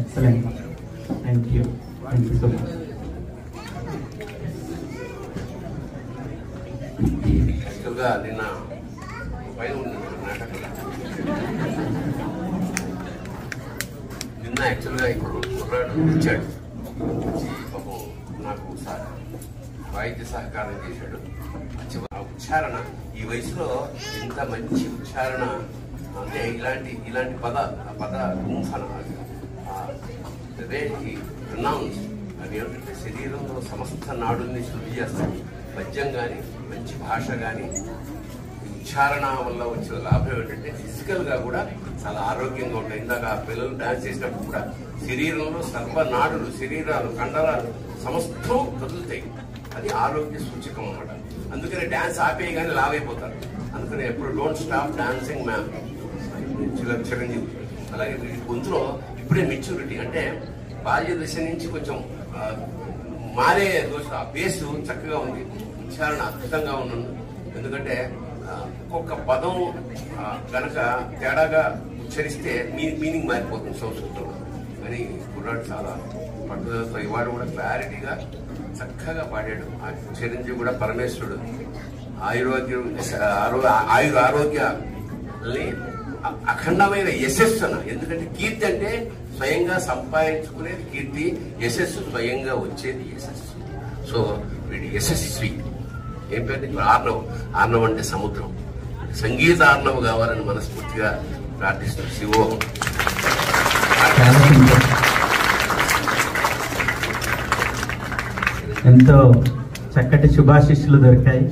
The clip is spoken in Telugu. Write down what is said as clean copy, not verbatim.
Excellent. Thank you so much. యాక్చువల్గా నిన్న పైన ఉంది నాటకంలో నిన్న యాక్చువల్గా ఇప్పుడు కుర్రాడు ఇచ్చాడు పాపం నాకు వాయిద్య సహకారం చేశాడు. ఆ ఉచ్చారణ ఈ వయసులో ఇంత మంచి ఉచ్చారణ అంటే ఇలాంటి పద గుంఫన ప్రొనౌన్స్ అది ఏమిటంటే శరీరంలో సమస్త నాడుల్ని శుద్ధి చేస్తాయి. పద్యం కానీ మంచి భాష కానీ ఉచ్చారణ వల్ల వచ్చిన లాభం ఏంటంటే ఫిజికల్గా కూడా చాలా ఆరోగ్యంగా ఉంటాయి. ఇందాక పిల్లలు డాన్స్ చేసినప్పుడు కూడా శరీరంలో సర్వనాడులు శరీరాలు కండరాలు సమస్తం కదులుతాయి. అది ఆరోగ్య సూచకం అన్నమాట. అందుకని డాన్స్ ఆపేయగానే లావైపోతారు. అందుకని ఎప్పుడు don't stop dancing ma'am Chiranjeevi. అలాగే గొంతులో ఇప్పుడే మెచ్యూరిటీ అంటే బాల్య దశ నుంచి కొంచెం మారే దోష ఆ బేసు చక్కగా ఉంది. ఉచ్చారణ అద్భుతంగా ఉన్నాను. ఎందుకంటే ఒక్కొక్క పదం కనుక తేడాగా ఉచ్చరిస్తే మీనింగ్ మారిపోతుంది సంస్కృతంలో. కానీ కుర్రాడు చాలా పట్టుదలతో ఇవాడు కూడా క్లారిటీగా చక్కగా పాడాడు. ఆ చిరంజీవి కూడా పరమేశ్వరుడు ఆరోగ్యాన్ని అఖండమైన యశస్సు అన్న. ఎందుకంటే కీర్తి అంటే స్వయంగా సంపాదించుకునేది కీర్తి, యశస్సు స్వయంగా వచ్చేది యశస్సు. సో వీడి యశస్వి ఏం పేరు ఆర్ణవ్ అంటే సముద్రం. సంగీత ఆర్ణవ్ కావాలని మనస్ఫూర్తిగా ప్రార్థిస్తాం. శివోహం. ఎంతో చక్కటి శుభాశిస్సులు దొరికాయి.